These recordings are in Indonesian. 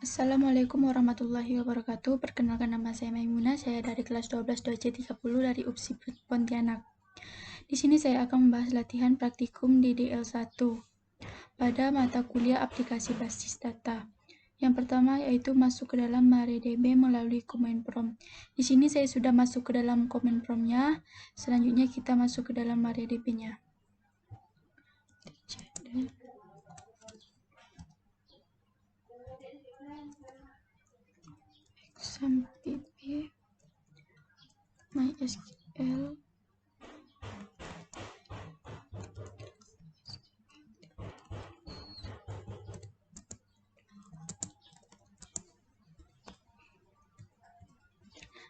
Assalamualaikum warahmatullahi wabarakatuh. Perkenalkan, nama saya Maimunah. Saya dari kelas 12 2C30 dari UPSI Pontianak. Di sini saya akan membahas latihan praktikum di DL1 pada mata kuliah aplikasi basis data. Yang pertama yaitu masuk ke dalam MariaDB melalui Command Prompt. Di sini saya sudah masuk ke dalam Command Prompt-nya. Selanjutnya kita masuk ke dalam MariaDB-nya. XAMPP MySQL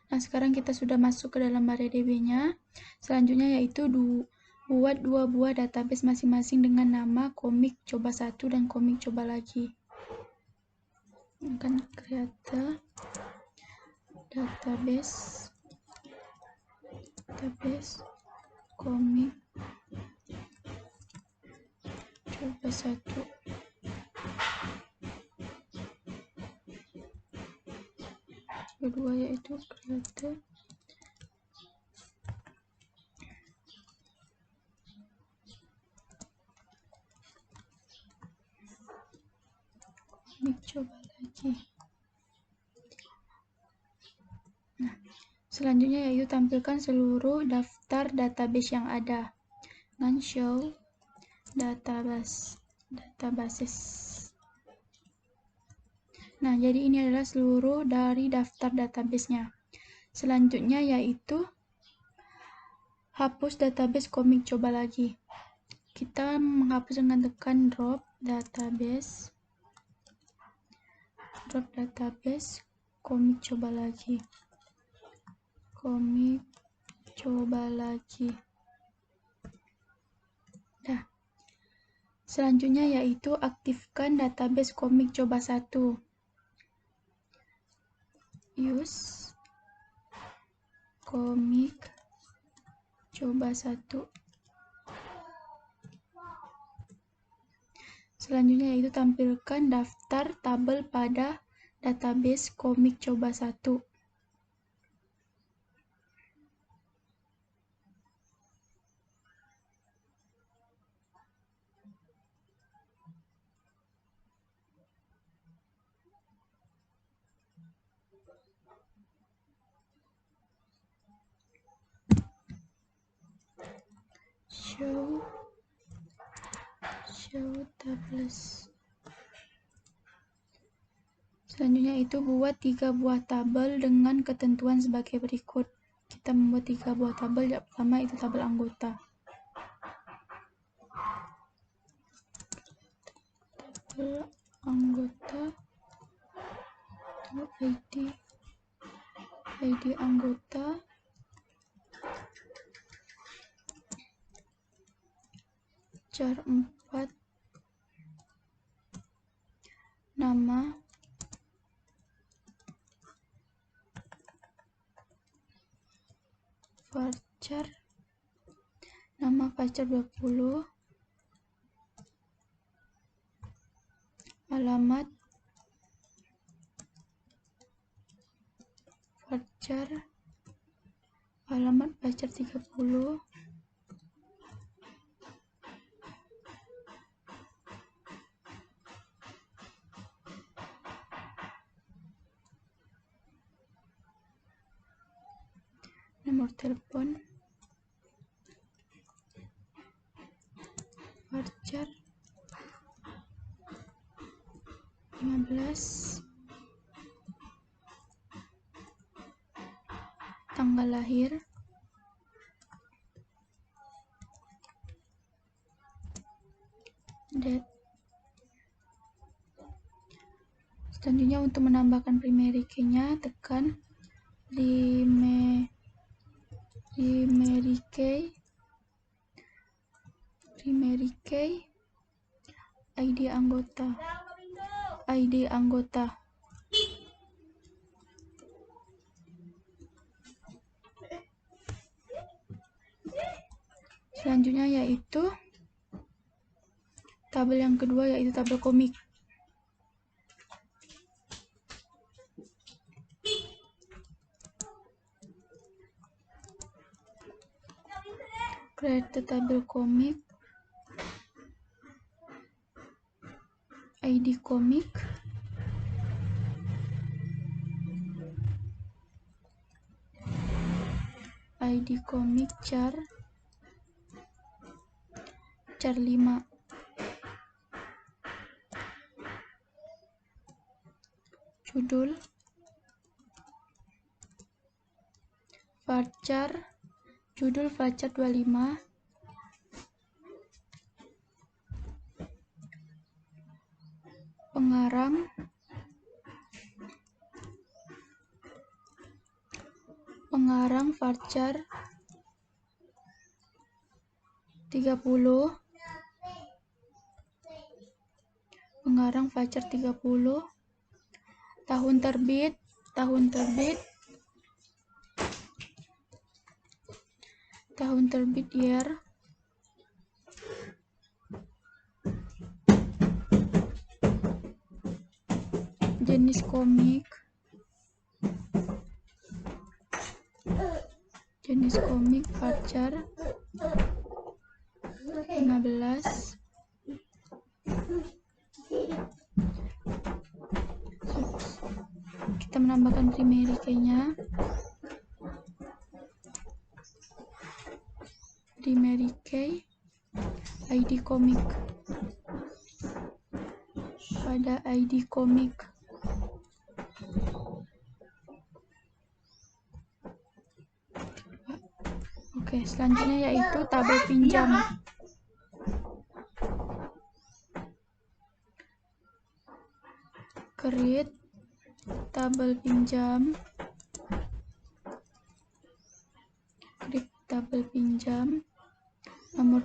Nah, sekarang kita sudah masuk ke dalam MariaDB-nya. Selanjutnya yaitu buat dua buah database masing-masing dengan nama komik coba 1 dan komik coba lagi. Akan create database komik coba 1. Kedua yaitu create komik coba lagi. Nah, selanjutnya yaitu tampilkan seluruh daftar database yang ada dengan show databases. Nah, jadi ini adalah seluruh dari daftar database-nya. Selanjutnya yaitu hapus database komik coba lagi. Kita menghapus dengan tekan drop database komik coba lagi. Nah, selanjutnya yaitu aktifkan database komik coba 1. Use komik coba 1. Selanjutnya yaitu tampilkan daftar tabel pada database komik coba 1. Show tables. Selanjutnya itu buat 3 buah tabel dengan ketentuan sebagai berikut. Kita membuat 3 buah tabel. Yang pertama itu tabel anggota. Tabel anggota atau ID anggota, char 4, nama, varchar, nama varchar 20, alamat varchar, alamat varchar 30, nomor telepon, varchar 15, tanggal lahir, date. Selanjutnya untuk menambahkan primary key-nya tekan primary key ID anggota. Selanjutnya yaitu tabel yang kedua yaitu tabel komik. Create the table comic, ID comic, ID comic char 5, judul varchar, judul varchar 25, pengarang varchar 30, pengarang varchar 30, tahun terbit year, jenis komik varchar 15, kita menambahkan primary key-nya, primary key ID komik, pada ID komik oke, selanjutnya yaitu tabel pinjam. Create tabel pinjam, nomor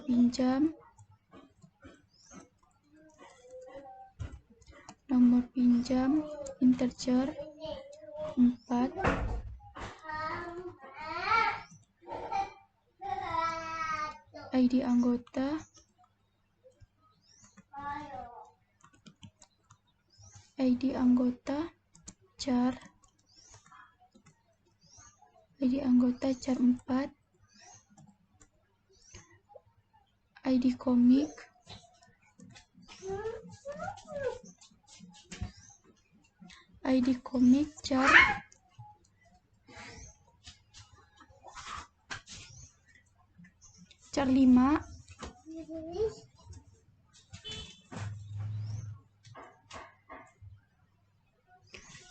pinjam, integer 4, ID anggota, char 4, ID komik, char 5,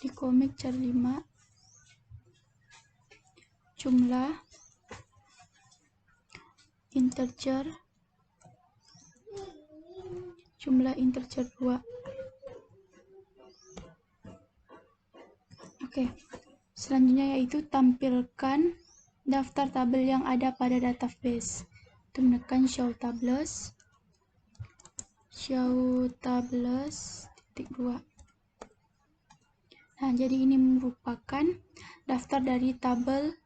di komik char 5, jumlah integer 2. Oke, selanjutnya yaitu tampilkan daftar tabel yang ada pada database. Itu menekan show tables, titik 2. Nah, jadi ini merupakan daftar dari tabel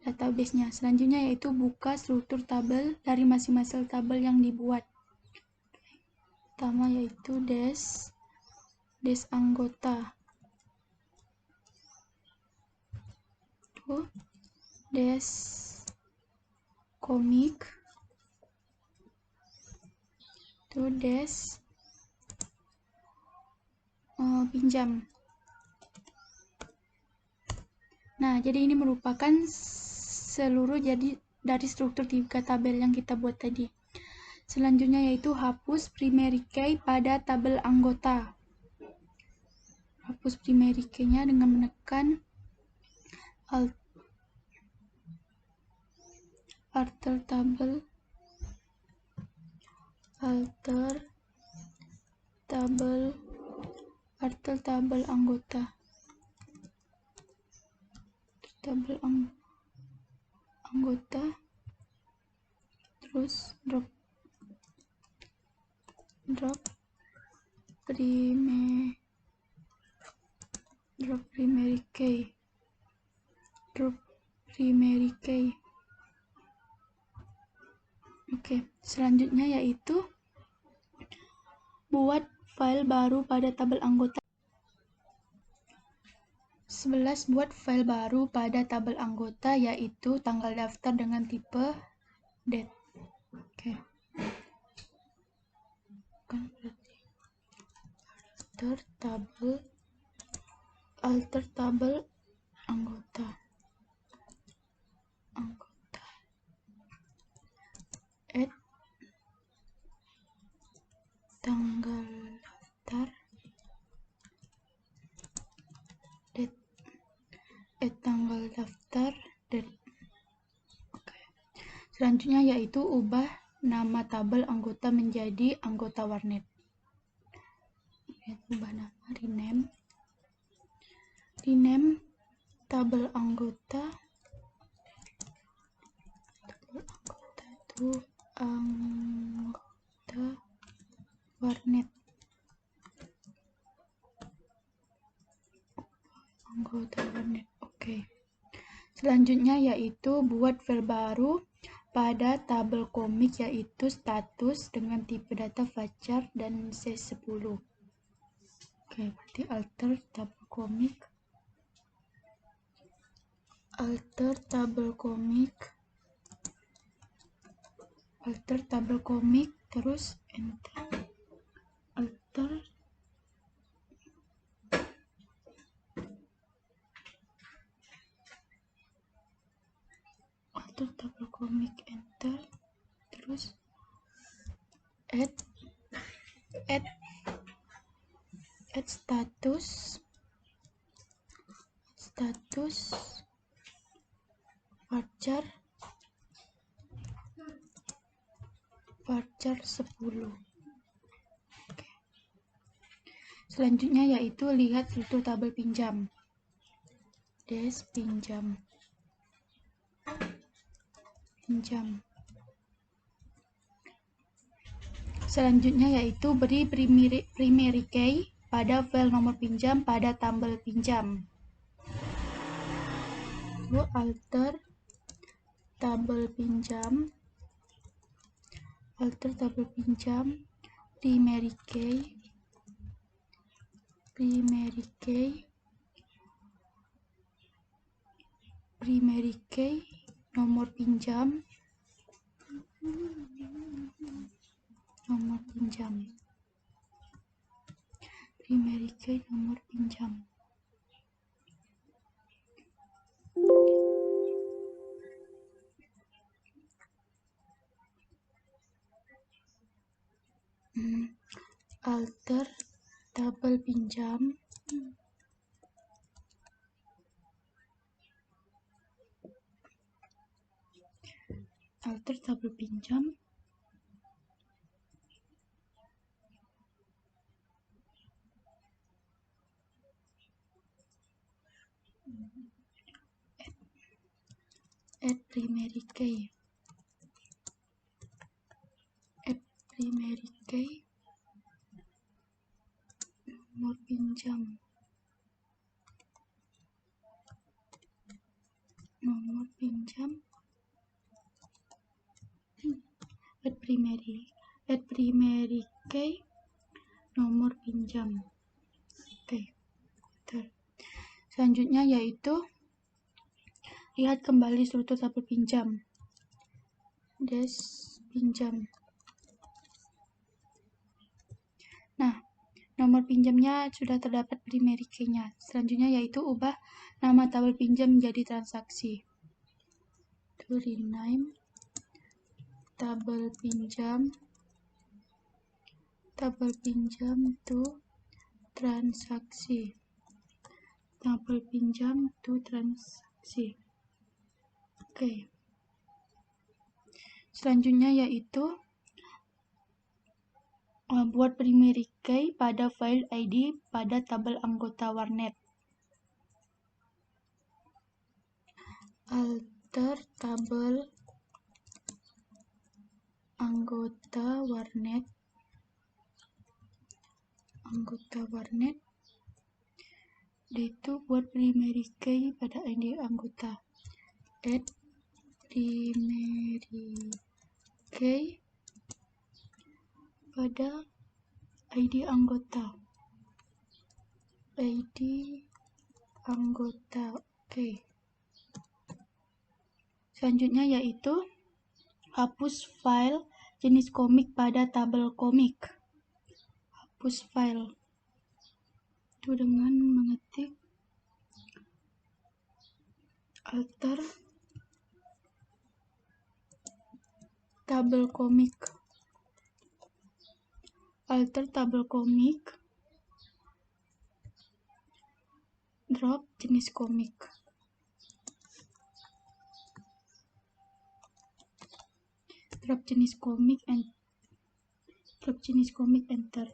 database-nya. Selanjutnya yaitu buka struktur tabel dari masing-masing tabel yang dibuat. Pertama yaitu des anggota. Des komik, des pinjam. Nah, jadi ini merupakan seluruh dari struktur 3 tabel yang kita buat tadi. Selanjutnya yaitu hapus primary key pada tabel anggota. Hapus primary key-nya dengan menekan alter tabel anggota. Terus drop primary key. Oke, selanjutnya yaitu buat file baru pada tabel anggota. 11. Buat file baru pada tabel anggota yaitu tanggal daftar dengan tipe date. Oke. Kan berarti alter tabel anggota add tanggal daftar date tanggal daftar date. Oke. Selanjutnya yaitu ubah nama tabel anggota menjadi anggota warnet. Ubah nama, rename tabel anggota itu anggota warnet. Oke. Selanjutnya yaitu buat file baru pada tabel komik yaitu status dengan tipe data varchar dan C10. Oke, berarti alter tabel komik terus enter. Alter tabel komik enter terus add status varchar 10. Oke. Selanjutnya yaitu lihat struktur tabel pinjam. Pinjam. Selanjutnya yaitu beri primary key pada file nomor pinjam pada tabel pinjam. Lalu alter tabel pinjam primary key nomor pinjam primary key nomor pinjam. Alter tabel pinjam add primary key nomor pinjam add primary key nomor pinjam. Oke. Selanjutnya yaitu lihat kembali struktur tabel pinjam. Pinjam. Nah, nomor pinjamnya sudah terdapat primary key-nya. Selanjutnya yaitu ubah nama tabel pinjam menjadi transaksi. To rename tabel pinjam to transaksi. Oke. Selanjutnya yaitu buat primary key pada file ID pada tabel anggota warnet. Alter tabel anggota warnet itu buat primary key pada ID anggota. Add primary key pada ID anggota. Oke. Selanjutnya yaitu Hapus file jenis komik pada tabel komik. Hapus file itu dengan mengetik alter tabel komik. Alter tabel komik, drop jenis komik. Drop jenis komik, enter.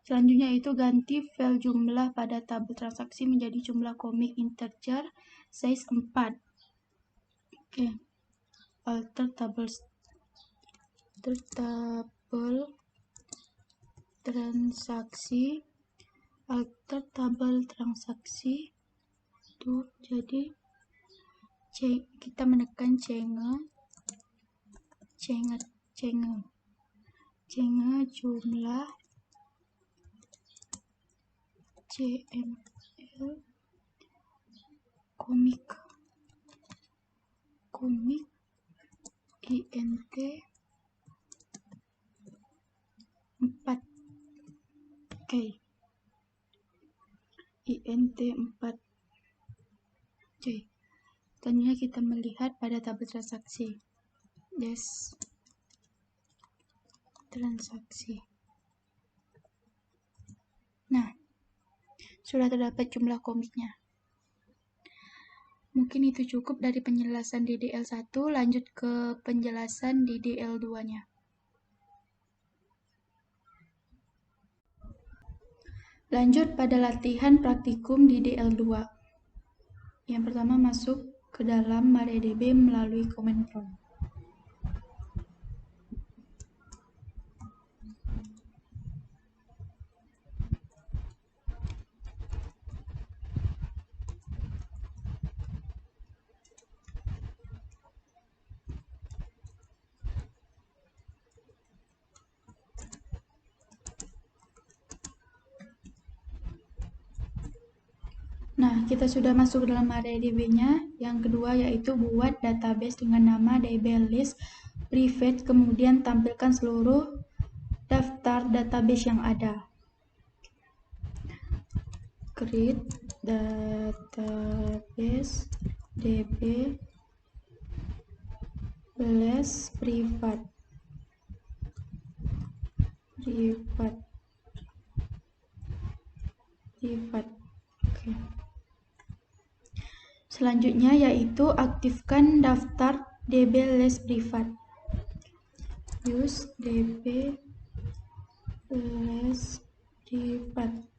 Selanjutnya itu ganti file jumlah pada tabel transaksi menjadi jumlah komik integer size 4. Oke. Alter tabel transaksi, alter tabel transaksi tuh jadi kita menekan cenge jumlah CML komik INT 4. Oke. INT 4. Oke. Selanjutnya kita melihat pada tabel transaksi. Yes. Transaksi. Nah, sudah terdapat jumlah komiknya. Mungkin itu cukup dari penjelasan DDL1, lanjut ke penjelasan DDL2-nya. Lanjut pada latihan praktikum DDL2. Yang pertama, masuk ke dalam MariaDB melalui command prompt. Nah, kita sudah masuk ke dalam MariaDB-nya. Yang kedua yaitu buat database dengan nama DBList private, kemudian tampilkan seluruh daftar database yang ada. Create database DB list private. Oke. Selanjutnya yaitu aktifkan daftar DB list private. Use DB list private.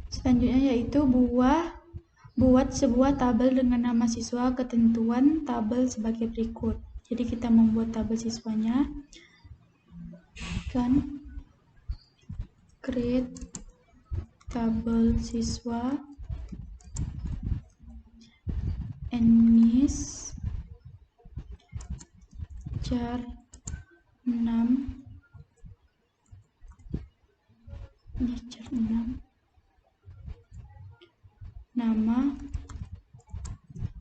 Selanjutnya yaitu buat sebuah tabel dengan nama siswa, ketentuan tabel sebagai berikut. Jadi kita membuat tabel siswanya, kan create tabel siswa Enis jar 6 nama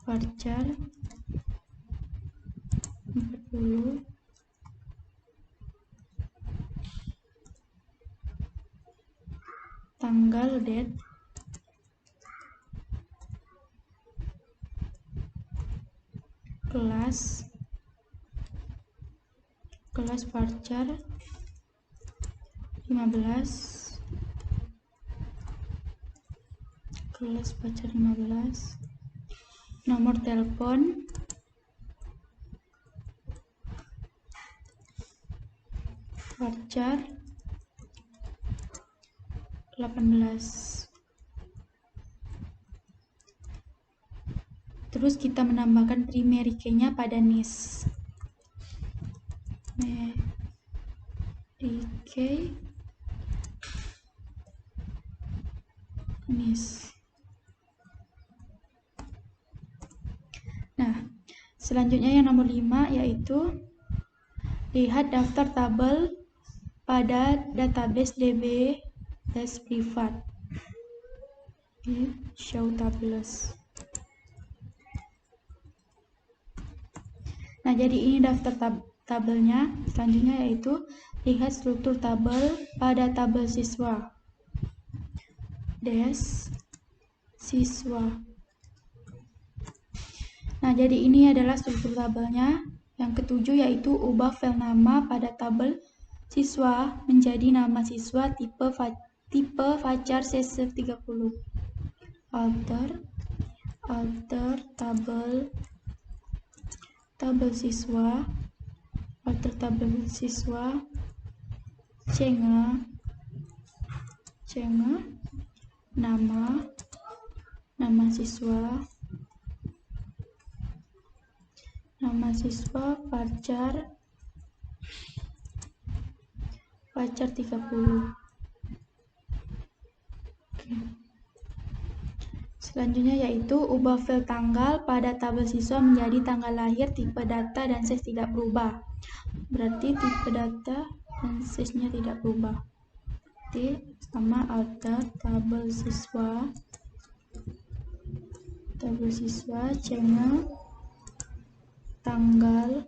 varchar 40 tanggal date kelas varchar 15 nomor telepon varchar 18. Terus kita menambahkan primary key-nya pada NIS. NIS. Nah, selanjutnya yang nomor 5 yaitu lihat daftar tabel pada database DB list private. Show tables. Nah, jadi ini daftar tabelnya. Selanjutnya yaitu lihat struktur tabel pada tabel siswa. Siswa. Nah, jadi ini adalah struktur tabelnya. Yang ketujuh yaitu ubah file nama pada tabel siswa menjadi nama siswa tipe Vacar C30. Alter tabel siswa, cenga nama siswa Vacar 30. Selanjutnya yaitu ubah file tanggal pada tabel siswa menjadi tanggal lahir, tipe data, dan size tidak berubah. Berarti tipe data dan size-nya tidak berubah. Berarti sama alter tabel siswa cenga tanggal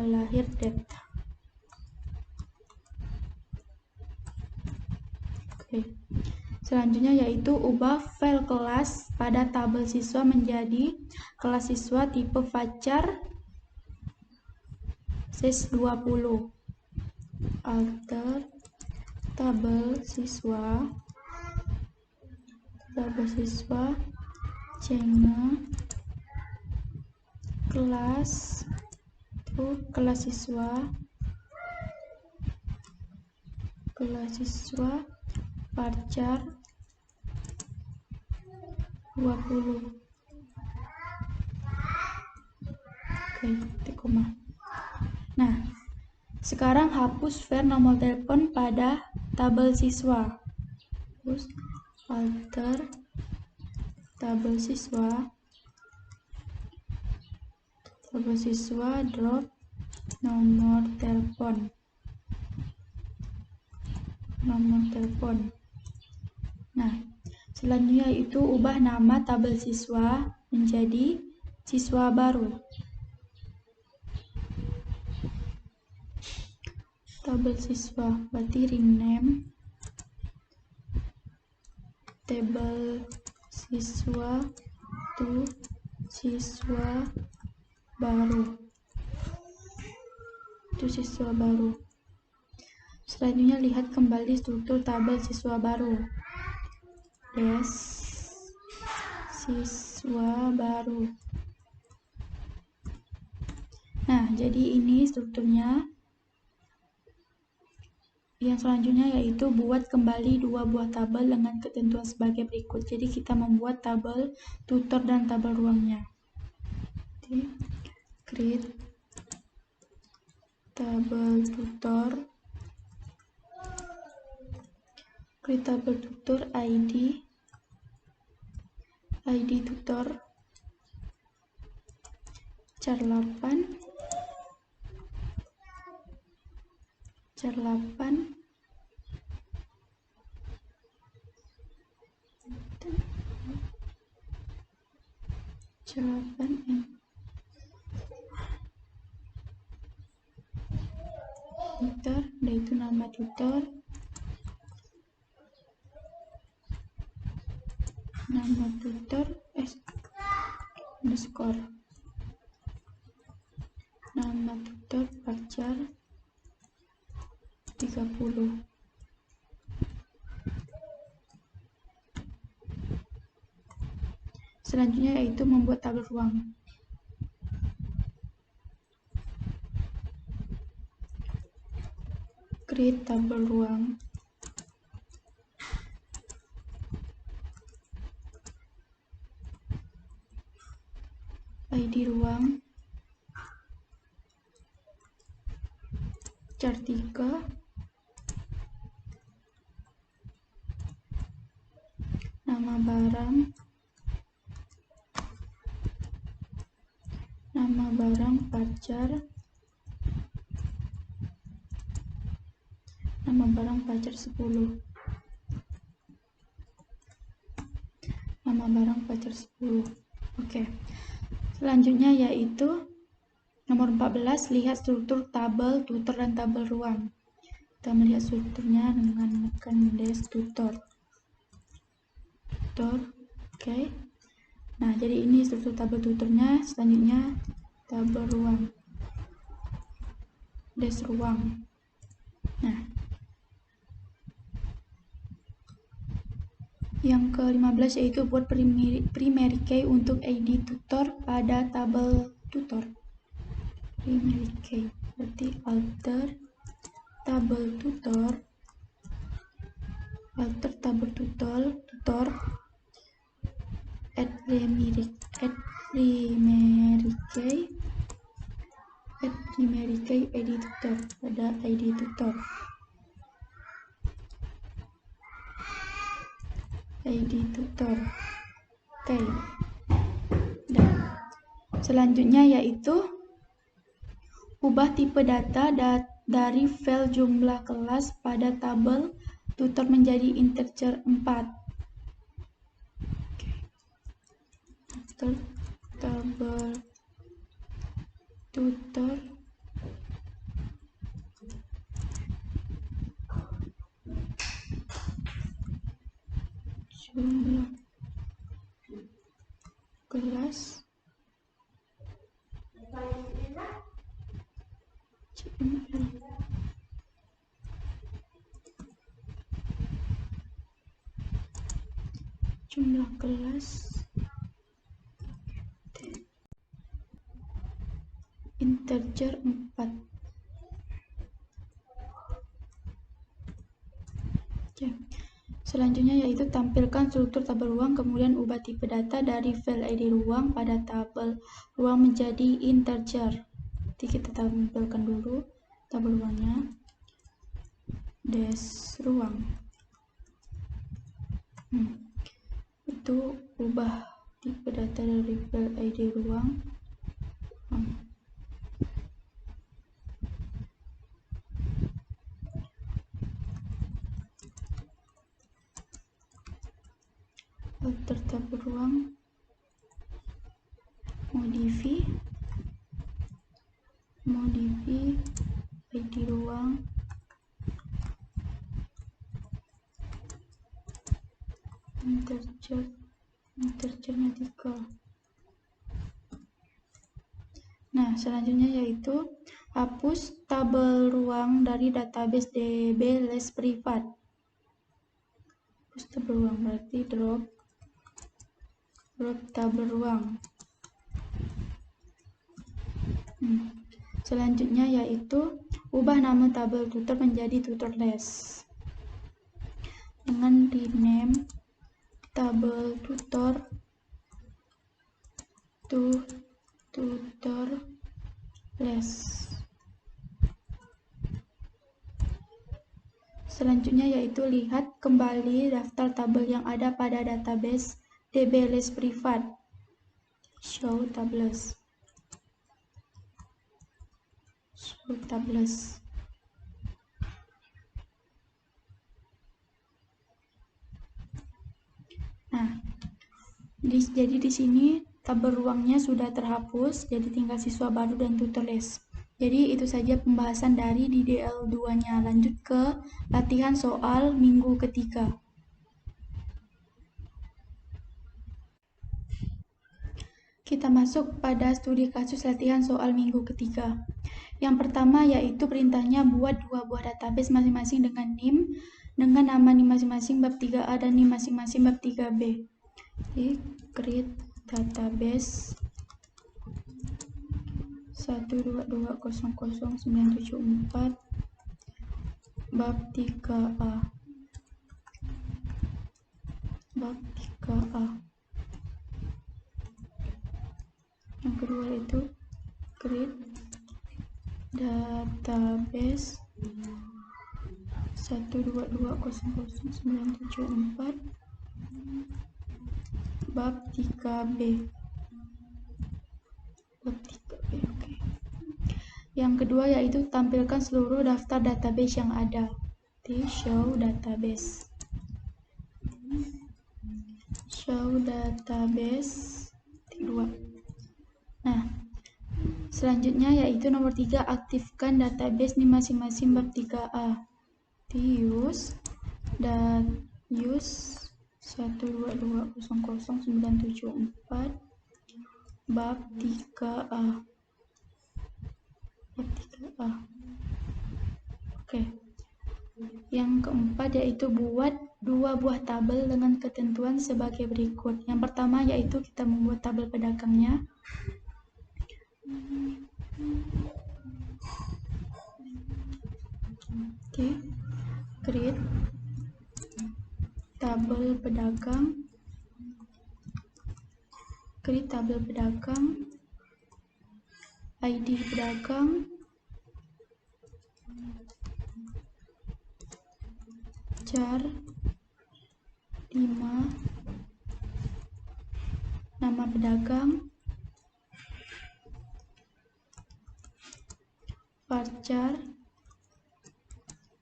lahir data. Oke. Selanjutnya yaitu ubah file kelas pada tabel siswa menjadi kelas siswa tipe Vacar size 20. Alter tabel siswa cenga kelas siswa Vacar 20. Oke, titik koma. Nah, sekarang hapus file nomor telepon pada tabel siswa. Terus alter tabel siswa drop nomor telepon. Nah, selanjutnya itu ubah nama tabel siswa menjadi siswa baru. Tabel siswa berarti rename tabel siswa to siswa baru. Selanjutnya lihat kembali struktur tabel siswa baru. Siswa baru. Nah, jadi ini strukturnya. Yang selanjutnya yaitu buat kembali 2 buah tabel dengan ketentuan sebagai berikut. Jadi kita membuat tabel tutor dan tabel ruangnya. Create tabel tutor. ID tutor char 8 tutor, yaitu nama tutor, underscore nama tutor Vacar 30. Selanjutnya yaitu membuat tabel ruang. Create tabel ruang. ID ruang char 3, nama barang Vacar, nama barang Vacar 10. nama barang voucher 10. Oke. Selanjutnya yaitu nomor 14, lihat struktur tabel tutor dan tabel ruang. Kita melihat strukturnya dengan menekan des tutor. Oke. Nah, jadi ini struktur tabel tutornya. Selanjutnya tabel ruang. Des ruang. Nah, yang ke-15 yaitu buat primary key untuk ID tutor pada tabel tutor. Primary key berarti alter tabel tutor add primary key ID tutor pada ID tutor. Oke. Dan selanjutnya yaitu ubah tipe data dari file jumlah kelas pada tabel tutor menjadi integer 4. Tabel tutor jumlah kelas jumlah kelas integer 4. Oke. Selanjutnya yaitu tampilkan struktur tabel ruang, kemudian ubah tipe data dari file ID ruang pada tabel ruang menjadi integer. Jadi kita tampilkan dulu tabel ruangnya. Des ruang. Itu ubah tipe data dari file ID ruang. Alter tabel ruang, modify ID ruang, integernya 3. Nah, selanjutnya yaitu hapus tabel ruang dari database DB list privat. Hapus tabel ruang berarti drop tabel ruang. Selanjutnya yaitu ubah nama tabel tutor menjadi tutor list dengan rename tabel tutor to tutor list. Selanjutnya yaitu lihat kembali daftar tabel yang ada pada database DB list privat. Show tables. Nah, jadi di sini tabel ruangnya sudah terhapus, jadi tinggal siswa baru dan tutor list. Jadi itu saja pembahasan dari DDL 2-nya. Lanjut ke latihan soal minggu ketiga. Kita masuk pada studi kasus latihan soal minggu ketiga. Yang pertama yaitu perintahnya buat 2 buah database masing-masing dengan NIM, dengan nama NIM masing-masing bab 3A dan NIM masing-masing bab 3B. Jadi, create database 122000974 bab 3A. Yang kedua itu create database 122000974 bab 3B. Oke. Yang kedua yaitu tampilkan seluruh daftar database yang ada. Show database. show database 2. Nah, selanjutnya yaitu nomor 3, aktifkan database di masing-masing bab 3A. Di use 122000974 bab 3A. Oke. Yang keempat yaitu buat 2 buah tabel dengan ketentuan sebagai berikut. Yang pertama yaitu kita membuat tabel pedagangnya. Oke. Create tabel pedagang. Create tabel pedagang. ID pedagang. Char 5. Nama pedagang. Varchar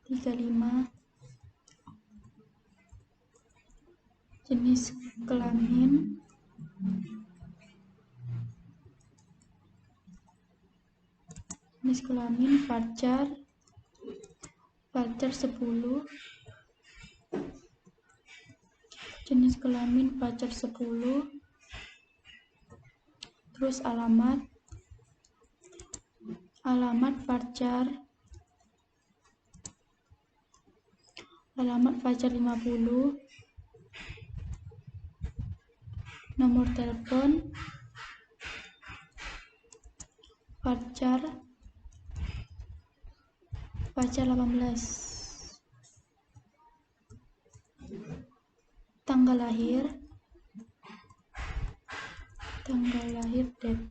35. Jenis kelamin. Jenis kelamin varchar 10. Jenis kelamin varchar 10. Terus alamat varchar 50. Nomor telepon varchar 18. Tanggal lahir date.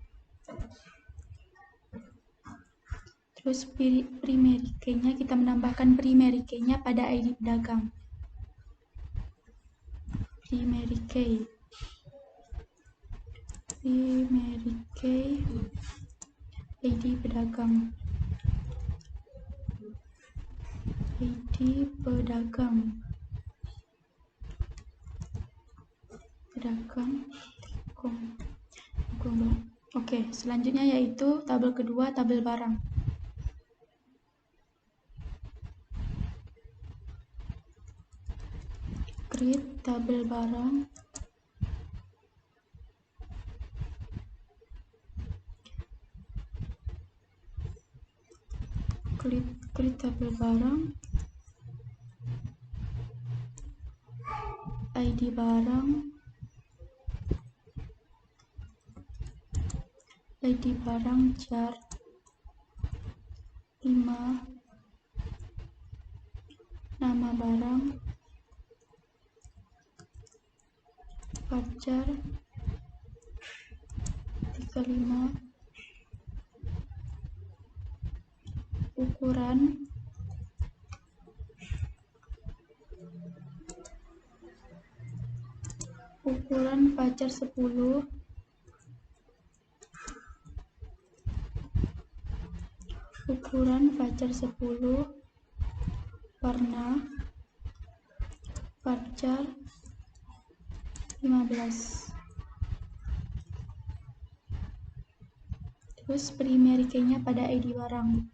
Terus primary key-nya kita menambahkan primary key-nya pada ID pedagang. Primary key ID pedagang. Oke, selanjutnya yaitu tabel kedua, tabel barang. Create tabel barang. Create tabel barang. ID barang. ID barang char 5. Nama barang varchar 35. Ukuran varchar 10. Warna varchar 15. Terus primary key-nya pada ID barang.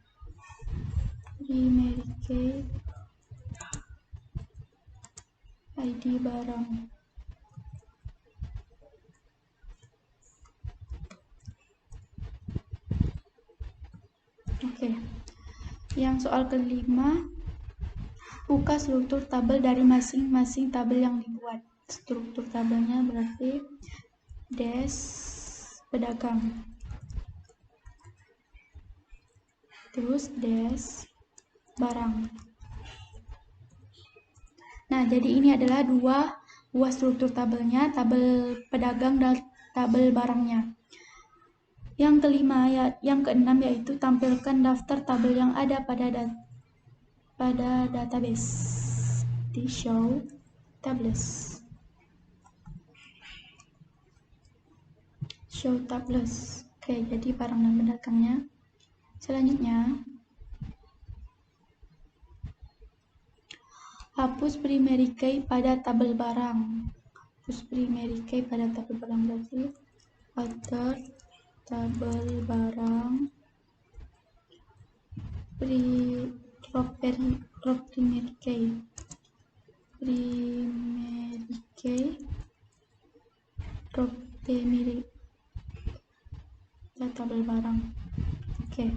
Primary key ID barang. Oke. Yang soal kelima, buka struktur tabel dari masing-masing tabel yang dibuat. Struktur tabelnya berarti des pedagang. Terus des barang. Nah, jadi ini adalah 2 buah struktur tabelnya, tabel pedagang dan tabel barangnya. Yang kelima, yang keenam yaitu tampilkan daftar tabel yang ada pada database. Di show tables. Oke, jadi barang dan pedagangnya. Selanjutnya, hapus primary key pada tabel barang. hapus primary key pada tabel barang, berarti alter tabel barang drop primary key drop primary tabel barang. Oke.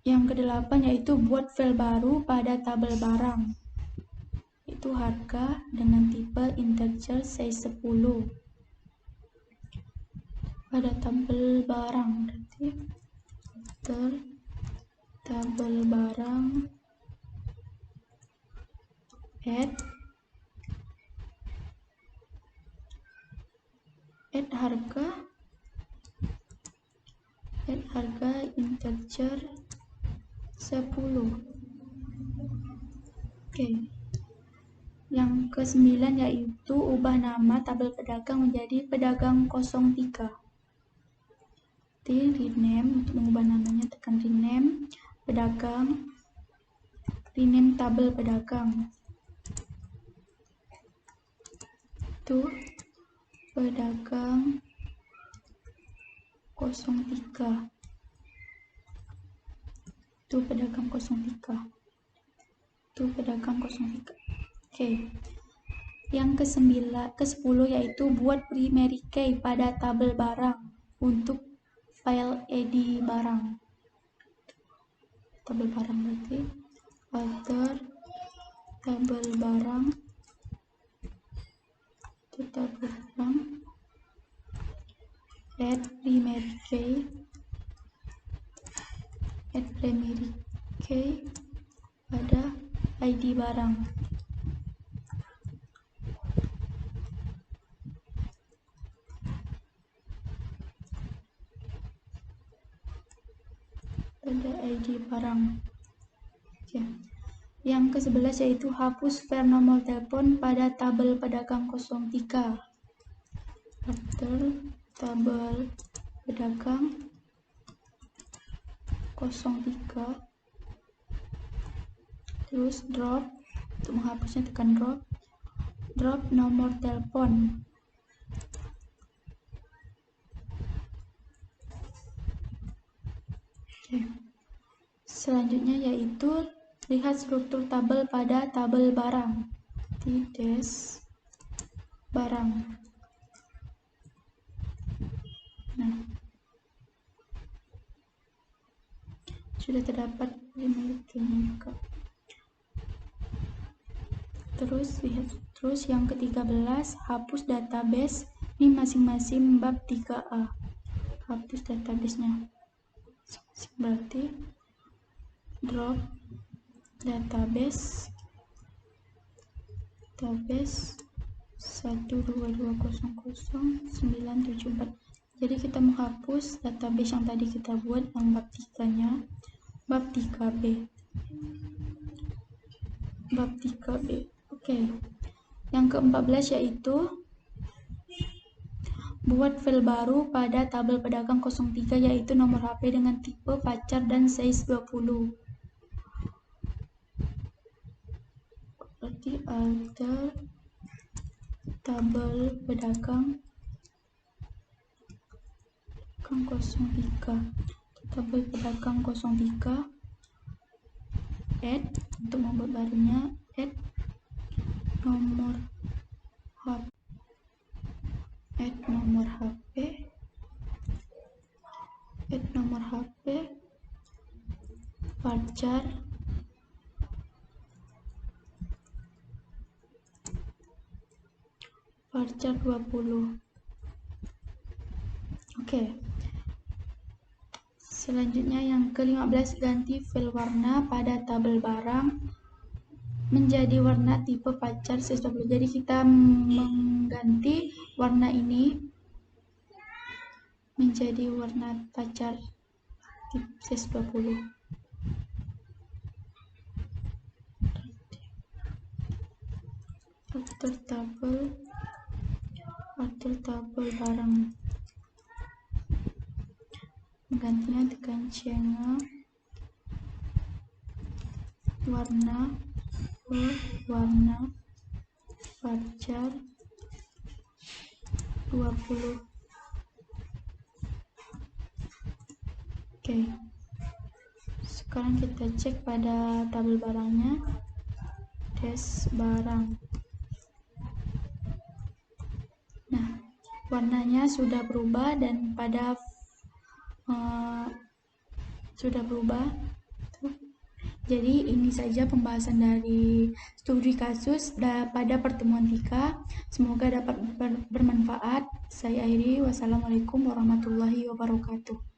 Yang ke-8 yaitu buat file baru pada tabel barang. Itu harga dengan tipe integer size 10 pada tabel barang, berarti alter tabel barang add harga integer 10. Oke. Yang ke-9 yaitu ubah nama tabel pedagang menjadi pedagang 03. Rename, untuk mengubah namanya tekan rename pedagang, rename tabel pedagang itu pedagang 03. Itu pedagang 03. Itu pedagang 03. Oke. Yang ke-10 yaitu buat primary key pada tabel barang untuk file id barang. Tabel barang berarti alter tabel barang add primary key pada id barang. Pada id barang. Oke. Yang ke-11 yaitu hapus file nomor telepon pada tabel pedagang 03. Alter tabel pedagang 03. Terus drop, untuk menghapusnya tekan drop nomor telepon. Oke. Selanjutnya yaitu lihat struktur tabel pada tabel barang. Des barang. Nah, sudah terdapat primary key-nya juga. Terus yang ke-13 hapus database. Ini masing-masing bab 3A. Hapus database-nya. Berarti drop database 122000974. Jadi kita menghapus database yang tadi kita buat yang bab 3-nya, bab 3B. Oke. Yang ke-14 yaitu buat file baru pada tabel pedagang 03 yaitu nomor HP dengan tipe pacar dan size 20. Berarti alter tabel pedagang 03. Tabel pedagang 03 add, untuk membuat barunya add nomor HP pacar pacar 20. Oke. Selanjutnya yang ke-15 ganti fil warna pada tabel barang menjadi warna tipe pacar size 20. Jadi kita mengganti warna ini menjadi warna pacar tipe size 20. Alter tabel barang. Menggantinya tekan channel warna ke warna varchar 20. Oke, sekarang kita cek pada tabel barangnya, des barang. Nah, warnanya sudah berubah dan pada sudah berubah. Jadi ini saja pembahasan dari studi kasus pada pertemuan 3. Semoga dapat bermanfaat. Saya akhiri. Wassalamualaikum warahmatullahi wabarakatuh.